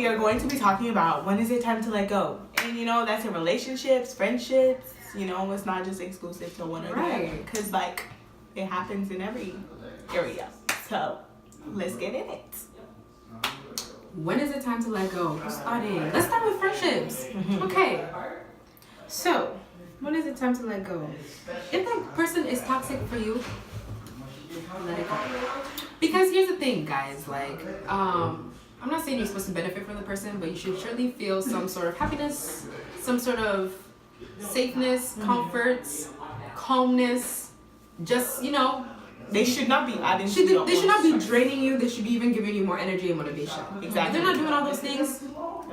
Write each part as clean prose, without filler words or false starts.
we are going to be talking about when is it time to let go. And, you know, that's in relationships, friendships, you know, it's not just exclusive to one or the other. Because, like, it happens in every area. So, let's get in it. When is it time to let go? Let's start with friendships. Okay. So, when is it time to let go? If that person is toxic for you, let it go. Because here's the thing, guys. Like, I'm not saying you're supposed to benefit from the person, but you should surely feel some sort of happiness, some sort of safeness, comfort, calmness. Just, you know. They should not be adding to your They should not be draining you. They should be even giving you more energy and motivation. Exactly. If they're not doing all those things,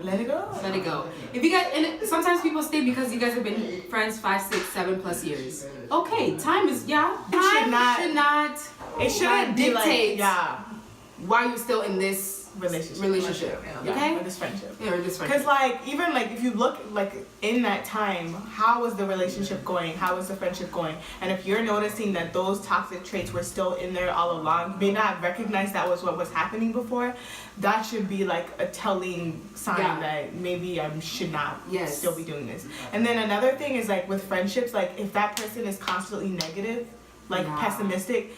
let it go. Let it go. If you guys, and sometimes people stay because you guys have been friends 5, 6, 7+ years. Okay, time is Time should not. It shouldn't dictate. Be like, why you're still in this relationship. Okay? Or this friendship. Yeah, or this friendship. Because, like, even, like, if you look, like, in that time, how was the relationship going? How was the friendship going? And if you're noticing that those toxic traits were still in there all along, may not recognize that was what was happening before, that should be, like, a telling sign that maybe I should not still be doing this. And then another thing is, like, with friendships, like, if that person is constantly negative, like, pessimistic,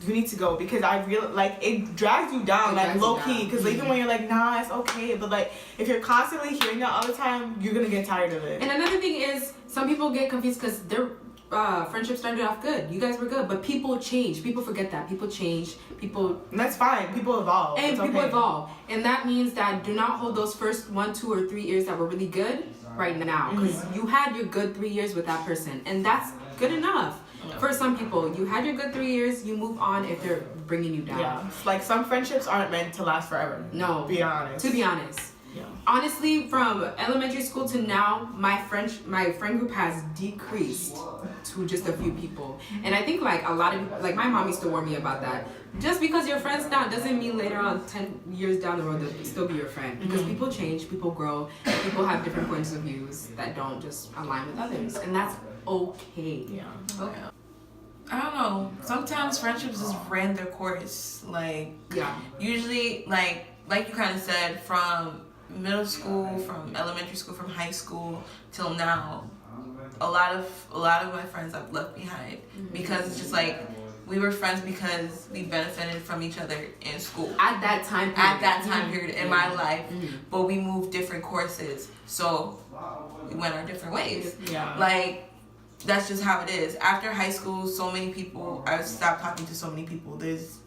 you need to go, because I feel like it drags you down, like low key, because even when you're like, nah, it's okay, but like if you're constantly hearing that all the time, you're gonna get tired of it. And another thing is, some people get confused because their friendship started off good. You guys were good, but people change. People forget that. People change. And that's fine. People evolve. And people evolve, and that means that do not hold those first 1, 2, or 3 years that were really good right now, because you had your good 3 years with that person, and that's good enough. For some people, you had your good 3 years, you move on if they're bringing you down. Yeah, like some friendships aren't meant to last forever. No. To be honest. Yeah. Honestly, from elementary school to now, my friend group has decreased to just a few people. And I think like a lot of people, like my mom used to warn me about that. Just because you're friends now doesn't mean later on 10 years down the road they'll still be your friend. Because people change, people grow, people have different points of views that don't just align with others. And that's okay. Yeah. Okay. I don't know. Sometimes friendships just ran their course. Like, usually, like you kind of said, from middle school, from elementary school, from high school till now, a lot of my friends I've left behind because it's just like we were friends because we benefited from each other in school at that time period in my life, but we moved different courses, so we went our different ways. Like, that's just how it is. After high school, so many people, I stopped talking to so many people. It's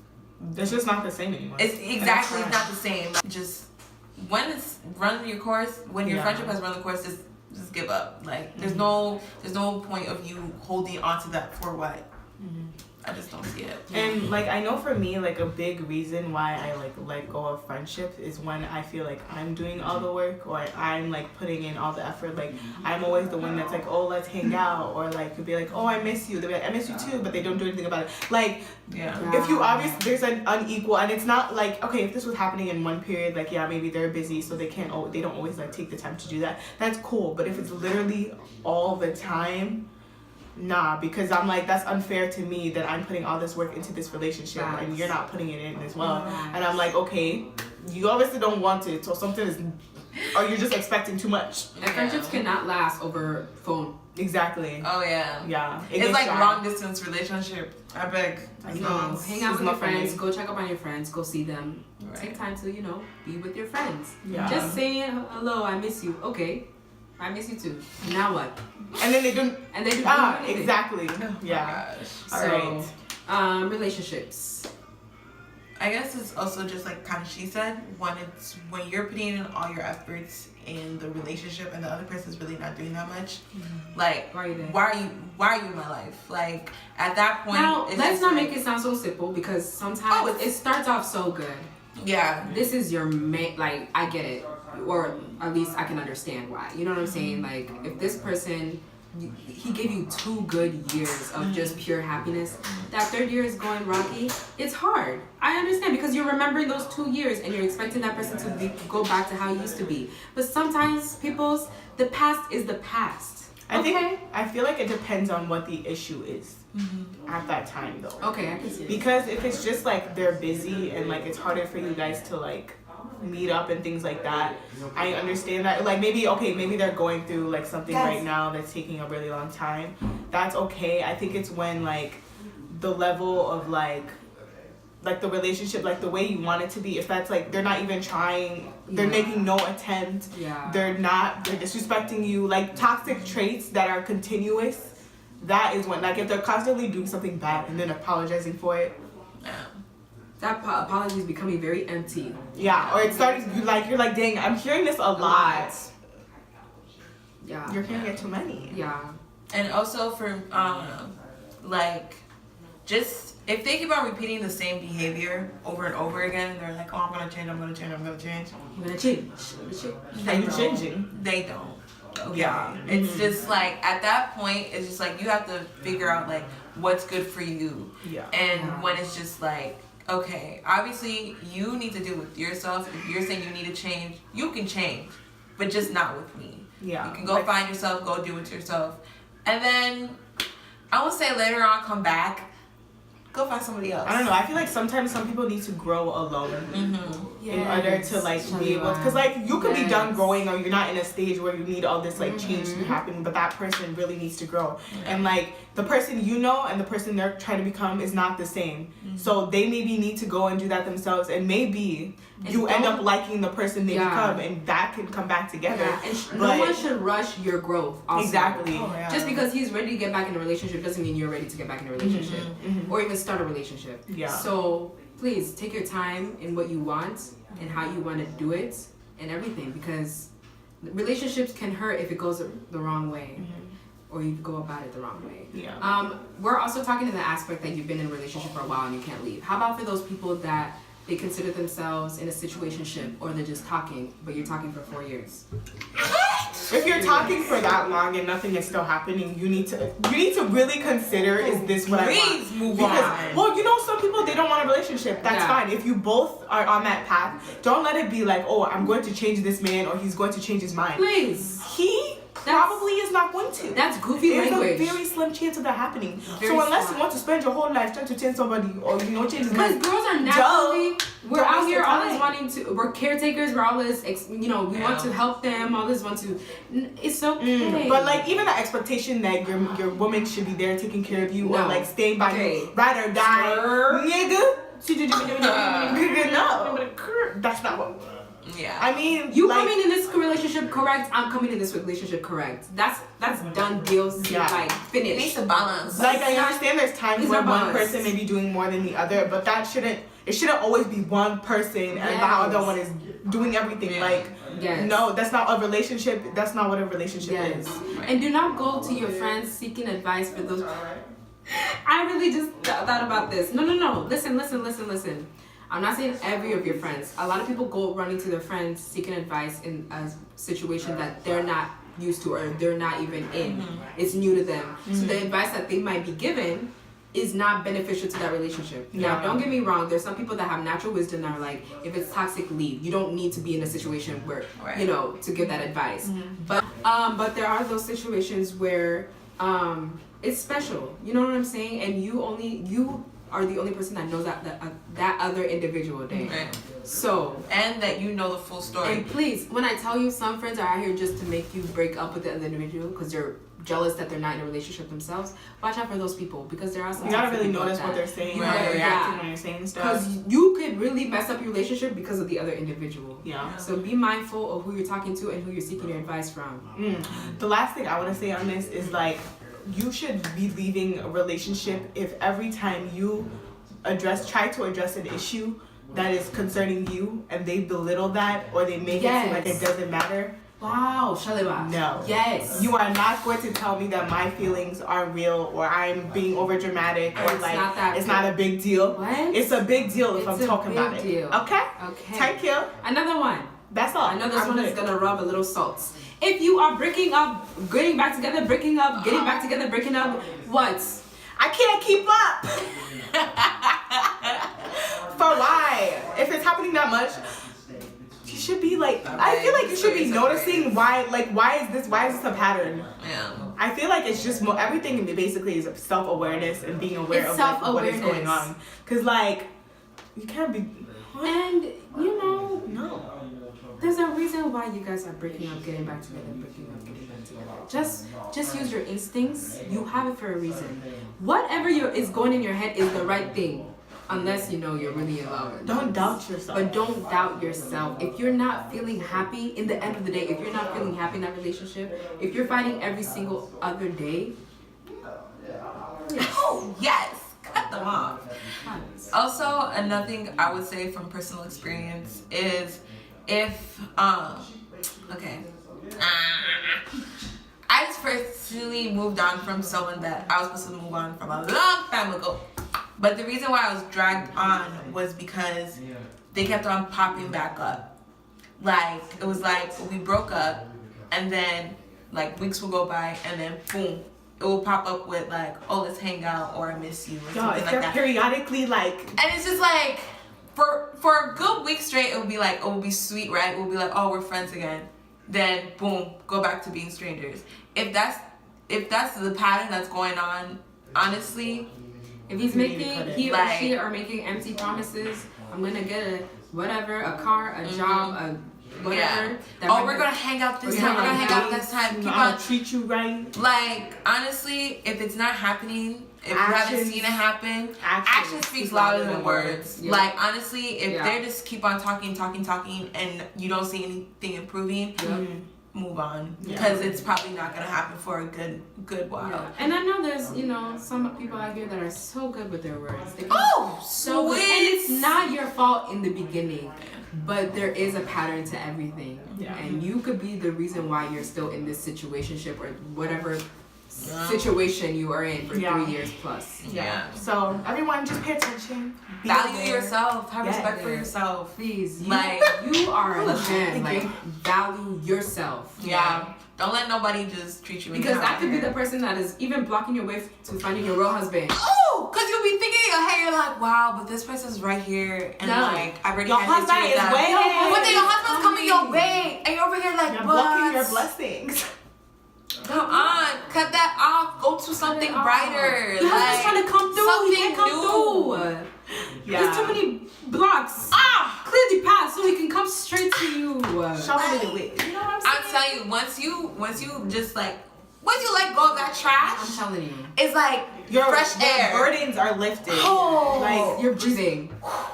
just not the same anymore. It's exactly not the same. Just when it's running your course, when your friendship has run the course, just give up. Like, there's no point of you holding on to that for what. I just don't see it. And like, I know for me, like a big reason why I like let go of friendships is when I feel like I'm doing all the work, or I'm like putting in all the effort. Like, I'm always the one that's like, oh, let's hang out, or like could be like, oh, I miss you. They'll be like, I miss you too, but they don't do anything about it. Like, if you obviously, there's an unequal, and it's not like, okay, if this was happening in one period, like, yeah, maybe they're busy, so they don't always like take the time to do that. That's cool. But if it's literally all the time, nah, because I'm like, that's unfair to me that I'm putting all this work into this relationship and you're not putting it in as well. And I'm like, okay, you obviously don't want it, so something is, or you're just expecting too much. And friendships cannot last over phone. Exactly. Oh yeah. Yeah. It's like long distance relationship. I beg. No, hang out with your friends, go check up on your friends, go see them. Take time to, be with your friends. Just saying hello, I miss you. Okay. I miss you too. Now what? And then they don't. Exactly. Oh yeah. All right. Relationships. I guess it's also just like kind of she said, when you're putting in all your efforts in the relationship and the other person's really not doing that much. Like, why are you in my life? Like, at that point, now let's not make it sound so simple, because sometimes it starts off so good. Yeah. This is your main, like, I get it. Or at least I can understand why. You know what I'm saying? Like, if this person, he gave you 2 good years of just pure happiness, that 3rd year is going rocky, it's hard. I understand, because you're remembering those 2 years and you're expecting that person to go back to how it used to be. But sometimes the past is the past. I feel like it depends on what the issue is at that time, though. Okay, I can see it. Because if it's just like they're busy and like it's harder for you guys to like meet up and things like that. I understand that. Like maybe they're going through like something right now that's taking a really long time. That's okay. I think it's when like the level of like the relationship, like the way you want it to be, if that's like they're not even trying, they're making no attempt, they're disrespecting you, like toxic traits that are continuous, that is when, like if they're constantly doing something bad and then apologizing for it, that apology is becoming very empty. Yeah, or it started like you're like, dang, I'm hearing this a lot. Yeah, you're hearing it too many. Yeah, and also for like just. If they keep on repeating the same behavior over and over again, they're like, oh, I'm gonna change. Are you changing? They don't. Okay. Yeah. It's just like, at that point, it's just like, you have to figure out like what's good for you. Yeah. And when it's just like, okay, obviously you need to deal with yourself. If you're saying you need to change, you can change, but just not with me. Yeah. You can go find yourself, go do it yourself. And then, I would say later on, come back. Go find somebody else. I don't know. I feel like sometimes some people need to grow alone in order to like be able. Because like you could be done growing, or you're not in a stage where you need all this like change to be happening. But that person really needs to grow, and like the person you know and the person they're trying to become is not the same. So they maybe need to go and do that themselves, and maybe you end up liking the person they become, and that can come back together. Yeah. And no one should rush your growth. Also. Exactly. Just because he's ready to get back in a relationship doesn't mean you're ready to get back in a relationship, or even start a relationship. Yeah. So please take your time in what you want and how you want to do it and everything, because relationships can hurt if it goes the wrong way. Or you go about it the wrong way. Yeah. We're also talking in the aspect that you've been in a relationship for a while and you can't leave. How about for those people that they consider themselves in a situationship, or they're just talking, but you're talking for 4 years? If you're talking for that long and nothing is still happening, you need to really consider, is this what I want? Please move on. Well, you know, some people, they don't want a relationship. That's fine. If you both are on that path, don't let it be like, oh, I'm going to change this man, or he's going to change his mind. Please. He probably is not going to. That's goofy language. There's a very slim chance of that happening. Very so unless smart. you want to spend your whole life trying to change somebody, or change his mind. Because girls are naturally, we're out here always time. wanting to, we're caretakers, we're always, we want to help them, always want to, it's okay. But like even the expectation that your woman should be there taking care of you, or like staying by you, ride or die, nigga. No, that's not what. Yeah. I mean, you coming in this relationship correct, I'm coming in this relationship correct. That's done deals, like finished. It needs to balance. Like I understand there's times where one person may be doing more than the other, but it shouldn't always be one person and the other one is doing everything. Like no, that's not a relationship. That's not what a relationship is. And do not go to your friends seeking advice for those. I really just thought about this. No. Listen. I'm not saying every of your friends. A lot of people go running to their friends seeking advice in a situation that they're not used to, or they're not even in. It's new to them. So the advice that they might be given is not beneficial to that relationship. Now, don't get me wrong. There's some people that have natural wisdom that are like, if it's toxic, leave. You don't need to be in a situation where, to give that advice. But there are those situations where it's special. You know what I'm saying? And you are the only person that knows that other individual day. Right. So, and that you know the full story. And please, when I tell you some friends are out here just to make you break up with the other individual because they're jealous that they're not in a relationship themselves, watch out for those people, because there are some. You gotta really notice what they're saying, how they're reacting when you're saying stuff. Because you could really mess up your relationship because of the other individual. Yeah. So be mindful of who you're talking to and who you're seeking your advice from. The last thing I want to say on this is like, you should be leaving a relationship if every time you try to address an issue that is concerning you and they belittle that, or they make it seem like it doesn't matter. Wow, Shaliba. No. Yes. You are not going to tell me that my feelings aren't real, or I'm being over dramatic, or like it's not a big deal. What? It's a big deal if I'm talking about it. Okay? Okay. Thank you. Another one. That's all. I know this one is gonna rub a little salt. If you are breaking up, getting back together, breaking up, getting back together, breaking up, what? I can't keep up. For why? If it's happening that much, you should be like, I feel like you should be noticing why is this a pattern? Yeah. I feel like it's just everything basically is self-awareness and being aware of like, what is going on. Cause like, you can't be. And you know, No. There's a reason why you guys are breaking up, getting back together, breaking up, getting back together. Just use your instincts. You have it for a reason. Whatever is going in your head is the right thing. Unless, you're really in love. Don't doubt yourself. But don't doubt yourself. If you're not feeling happy, in the end of the day, if you're not feeling happy in that relationship, if you're fighting every single other day, oh, yes. Cut them off. Also, another thing I would say from personal experience is if, okay. I just personally moved on from someone that I was supposed to move on from a long time ago. But the reason why I was dragged on was because they kept on popping back up. Like, it was like we broke up and then like weeks will go by and then boom, it will pop up with like, oh, let's hang out or I miss you or something like that. Periodically like. And it's just like, for a good week straight, it will be like, oh, we'll be sweet, right? We'll be like, oh, we're friends again. Then boom, go back to being strangers. If that's the pattern that's going on, honestly, if he or she are making empty promises, I'm gonna get a car, a job, a whatever. Yeah. We're gonna hang out this time. We're gonna hang out this time. I'm gonna treat you right. Like, honestly, if it's not happening, if you haven't seen it happen, action speaks louder than words. Yeah. Like, honestly, if they just keep on talking, and you don't see anything improving, move on. Because it's probably not going to happen for a good while. Yeah. And I know there's, some people out here that are so good with their words. So good. And it's not your fault in the beginning. But there is a pattern to everything. Yeah. And you could be the reason why you're still in this situationship or whatever situation you are in for 3 years plus. Yeah. So everyone, just pay attention. Value yourself. Have respect for yourself. Please. You are a gem. Like, value yourself. Yeah. Don't let nobody just treat you. Because that could be the person that is even blocking your way to finding your real husband. Oh, because you'll be thinking in your head, you're like, wow, but this person's right here, and like I already had history with that. But then your husband's coming your way, and you're over here like, you're blocking your blessings. Come on, cut that off. Go to something brighter. Your husband's trying to come through. Something he can't come through. There's too many blocks. Clear the path so he can come straight to you. Show me the way. You know what I'm saying? I'll tell you, once you just like, once you let go of that trash, I'm telling you, it's like your fresh air. Burdens are lifted. Like you're breathing.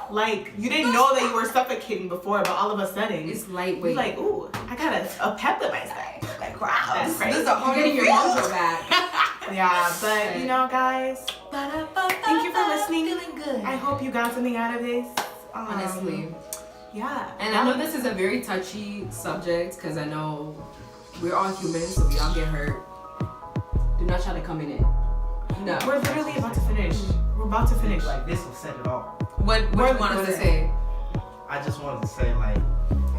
Like you didn't know that you were suffocating before, but all of a sudden it's lightweight. You're like, ooh, I got a pep in my step. Like, wow, that's crazy. This is a whole getting your mojo back. Yeah, but guys, thank you for listening. Feeling good. I hope you got something out of this. Honestly. Yeah. And I know this is a very touchy subject because I know we're all humans, so we all get hurt. Do not try to come in it. No. We're literally about to finish. We're about to finish. Like, this will set it off. What do you want to say? I just wanted to say, like,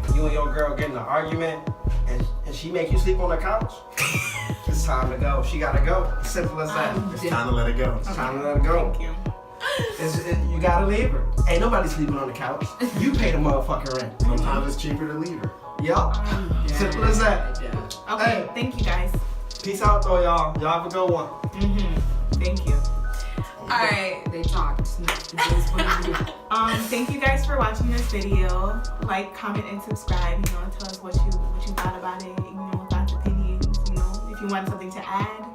if you and your girl get in an argument and she make you sleep on the couch, it's time to go. She gotta go. Simple as that. It's time to let it go. It's time to let it go. Thank you. You gotta leave her. Ain't nobody sleeping on the couch. You pay the motherfucking rent. Sometimes it's cheaper to leave her. Yup. Simple as that. Okay, Hey. thank you guys. Peace out though, y'all. Y'all have a good one. Thank you. Alright. They talked. Thank you guys for watching this video. Like, comment, and subscribe. Tell us what you thought about it. Thoughts, opinions. If you want something to add,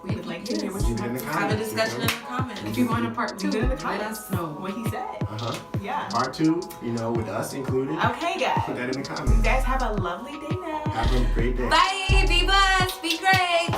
we would like to hear what you have to say. Have a discussion in the comments. If you want a part 2, in the let comments. us know What he said. Yeah. Part 2, with us included. Okay, guys. Put that in the You comments. guys have a lovely day now. Have a great day. Bye. Be blessed. Be great.